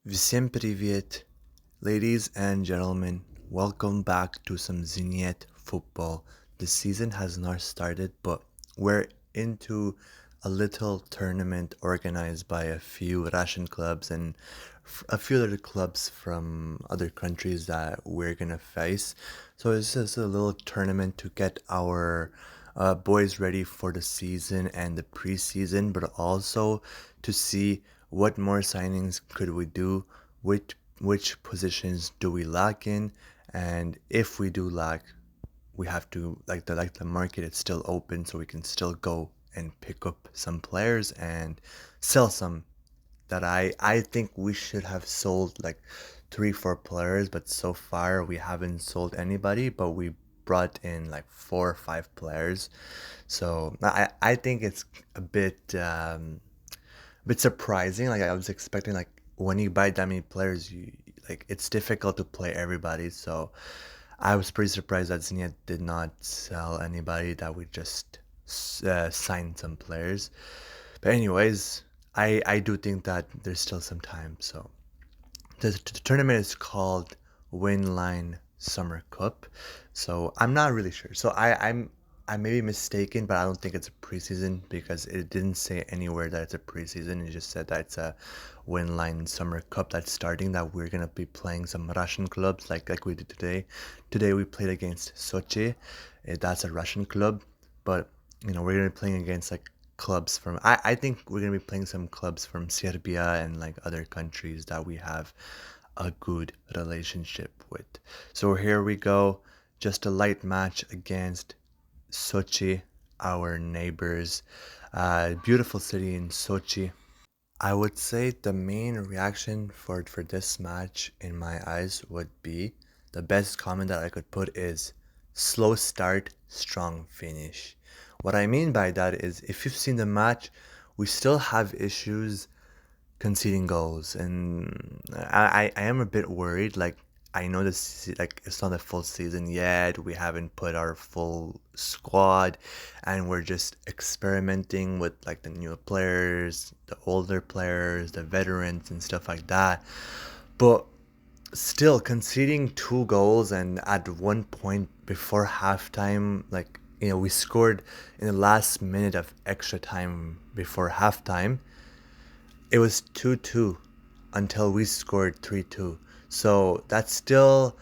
Всем привет, ladies and gentlemen. Welcome back to some Zenit football. The season has not started, but we're into a little tournament organized by a few Russian clubs and a few other clubs from other countries that we're gonna face. So it's just a little tournament to get our boys ready for the season and the preseason, but also to see what more signings could we do, which positions do we lack in, and if we do lack, we have to like the market is still open, so we can still go and pick up some players and sell some that I think we should have sold like 3 4 players, but so far we haven't sold anybody, but we brought in like 4 or 5 players. So I think it's a bit surprising. Like I was expecting, like when you buy that many players, you like it's difficult to play everybody. So I was pretty surprised that Zenit did not sell anybody. That we just signed some players. But anyways, I do think that there's still some time. So the tournament is called Winline Summer Cup. So I'm not really sure. So I may be mistaken, but I don't think it's a preseason because it didn't say anywhere that it's a preseason. It just said that it's a Winline Summer Cup that's starting. That we're gonna be playing some Russian clubs like we did today. Today we played against Sochi. That's a Russian club, but we're gonna be playing against like clubs from I think we're gonna be playing some clubs from Serbia and like other countries that we have a good relationship with. So here we go, just a light match against Sochi, our neighbors. Beautiful city in Sochi. I would say the main reaction for this match in my eyes would be the best comment that I could put is slow start, strong finish. What I mean by that is if you've seen the match, we still have issues conceding goals, and I am a bit worried. Like I know this like it's not a full season yet. We haven't put our full squad, and we're just experimenting with like the new players, the older players, the veterans, and stuff like that. But still, conceding 2 goals, and at one point before halftime, like we scored in the last minute of extra time before halftime. It was 2-2 until we scored 3-2. So that's still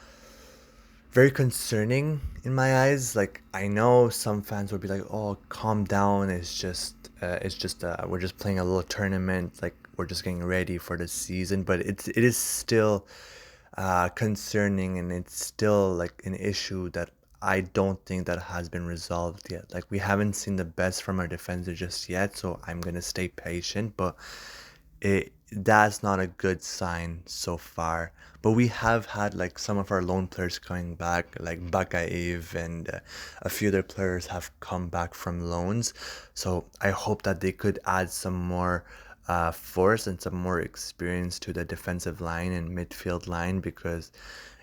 very concerning in my eyes. Like I know some fans would be like, "Oh, calm down. It's just we're just playing a little tournament. Like we're just getting ready for the season." But it is still concerning, and it's still like an issue that I don't think that has been resolved yet. Like we haven't seen the best from our defender just yet, so I'm gonna stay patient. But that's not a good sign so far. But we have had like some of our loan players coming back, like Bakaev and a few other players have come back from loans. So I hope that they could add some more force and some more experience to the defensive line and midfield line because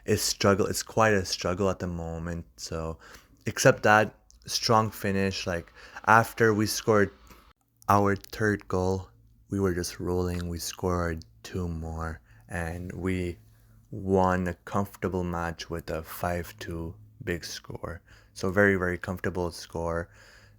it's quite a struggle at the moment. So except that strong finish, like after we scored our third goal, we were just rolling. We scored 2 more, and we won a comfortable match with a 5-2 big score. So very, very comfortable score.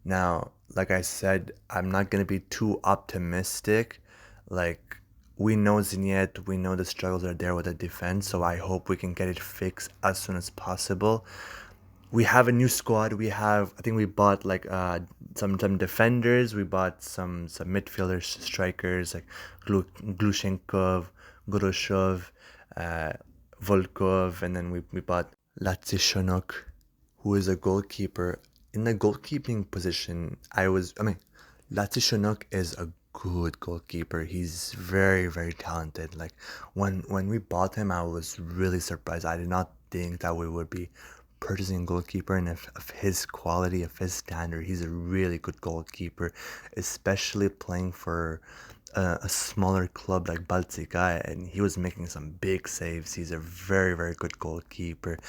Now, like I said, I'm not gonna be too optimistic. Like we know Zenit, we know the struggles are there with the defense, so I hope we can get it fixed as soon as possible. We have a new squad. I think we bought like some defenders. We bought some midfielders, strikers like Glushenkov, Goroshov, uh, Volkov, and then we bought Latsishonok, who is a goalkeeper. In the goalkeeping position, I mean, Latsishonok is a good goalkeeper. He's very, very talented. Like when we bought him, I was really surprised. I did not think that we would be purchasing a goalkeeper and of his quality, of his standard. He's a really good goalkeeper, especially playing for a smaller club like Baltica, and he was making some big saves. He's a very, very good goalkeeper.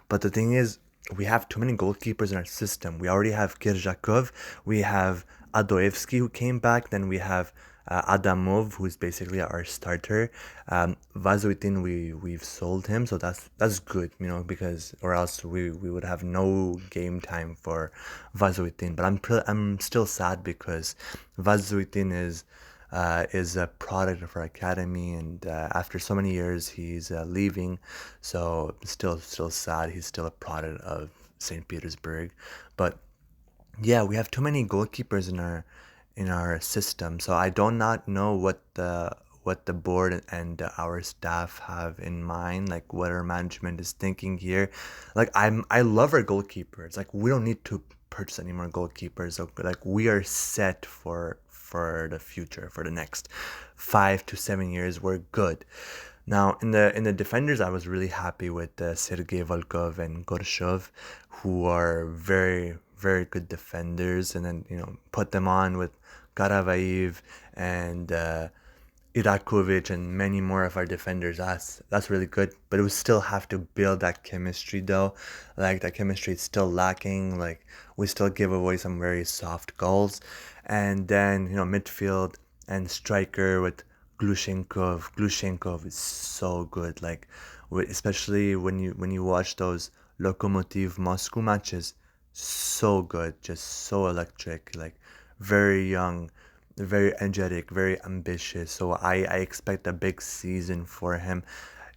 But the thing is, we have too many goalkeepers in our system. We already have Kirzhakov, we have Adoevsky who came back, then we have Adamov, who's basically our starter. Vazuitin, we've sold him, so that's good, because or else we would have no game time for Vazuitin. But I'm still sad because Vazuitin is a product of our academy, and after so many years, he's leaving. So still sad. He's still a product of St. Petersburg, but yeah, we have too many goalkeepers in our system. So I do not know what the board and our staff have in mind, like what our management is thinking here. Like I love our goalkeepers. Like we don't need to purchase any more goalkeepers. So, like we are set for the future, for the next 5 to 7 years. We're good. Now, in the defenders, I was really happy with Sergei Volkov and Gorshov, who are very very good defenders, and then put them on with Karavayev and Irakovic and many more of our defenders. That's really good, but it would still have to build that chemistry though. Like that chemistry is still lacking. Like we still give away some very soft goals, and then midfield and striker with Glushenkov. Glushenkov is so good. Like especially when you watch those Lokomotiv Moscow matches, so good, just so electric. Like very young, very energetic, very ambitious. So I expect a big season for him.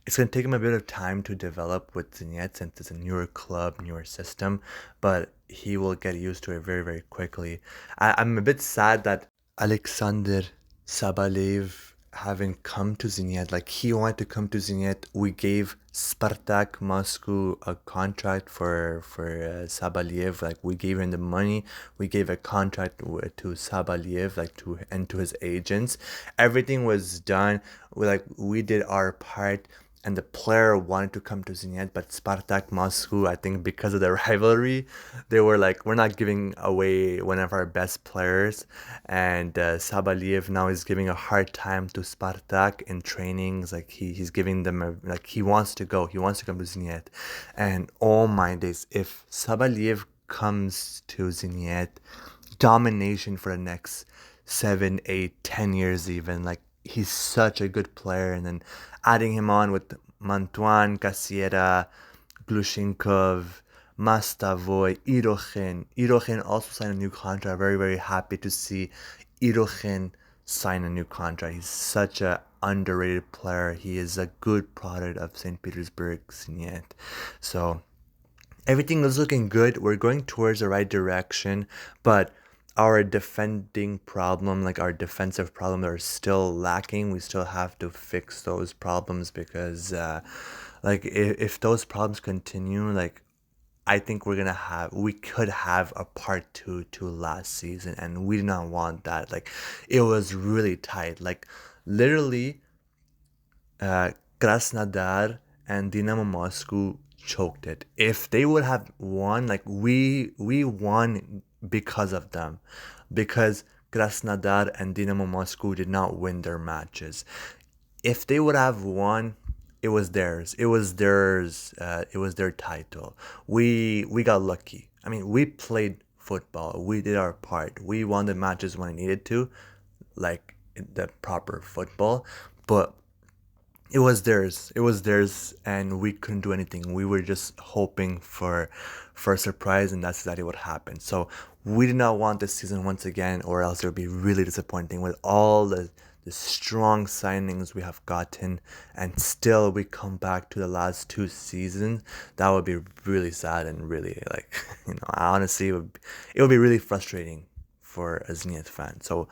It's going to take him a bit of time to develop with Zenit since it's a newer club, newer system, but he will get used to it very, very quickly. I'm a bit sad that Alexander Sabalev haven't come to Zenit. Like he wanted to come to Zenit. We gave Spartak Moscow a contract for Sabaliev. Like we gave him the money. We gave a contract to Sabaliev, like to his agents. Everything was done. We did our part, and the player wanted to come to Zenit, but Spartak Moscow, I think because of the rivalry, they were like, we're not giving away one of our best players. And Sabaliev now is giving a hard time to Spartak in trainings. Like he's giving them like he wants to go, he wants to come to Zenit. And oh my days, if Sabaliev comes to Zenit, domination for the next 7, 8, 10 years even. Like he's such a good player, and then adding him on with Mantuan, Casiera, Glushenkov, Mastavoy, Irochin. Irochin also signed a new contract. Very, very happy to see Irochin sign a new contract. He's such a underrated player. He is a good product of St. Petersburg Zenit. So everything is looking good. We're going towards the right direction, but our defending problem, like our defensive problem, are still lacking. We still have to fix those problems because, like, if those problems continue, like, I think we could have a part two to last season, and we did not want that. Like, it was really tight. Like, literally, Krasnodar and Dynamo Moscow choked it. If they would have won, like we won because of them, because Krasnodar and Dynamo Moscow did not win their matches. If they would have won, it was theirs. It was theirs. It was their title. We got lucky. I mean, we played football. We did our part. We won the matches when it needed to, like the proper football. But it was theirs. It was theirs, and we couldn't do anything. We were just hoping for a surprise, and that's exactly what happened. So we did not want this season once again, or else it would be really disappointing with all the strong signings we have gotten, and still we come back to the last 2 seasons. That would be really sad and really like honestly it would be really frustrating for a Zenit fan. So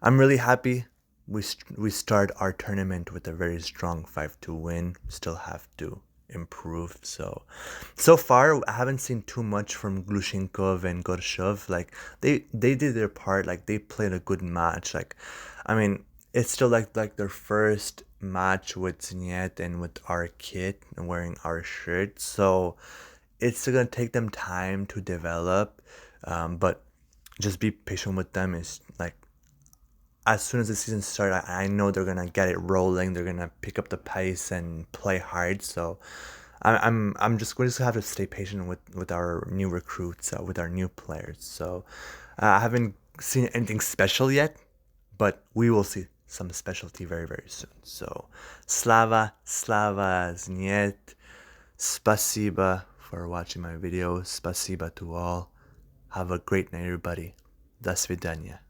I'm really happy we start our tournament with a very strong 5-2 win. We still have to improve. So far I haven't seen too much from Glushenkov and Gorshov. Like they did their part. Like they played a good match. Like I mean, it's still like their first match with Zenit and with our kit and wearing our shirt. So it's still gonna take them time to develop. But just be patient with them. Is like as soon as the season starts, I know they're gonna get it rolling. They're gonna pick up the pace and play hard. So I'm just we just have to stay patient with our new recruits, with our new players. So I haven't seen anything special yet, but we will see some specialty very, very soon. So, Slava Zeniet. Spasiba for watching my videos. Spasiba to all. Have a great night, everybody. До свидания.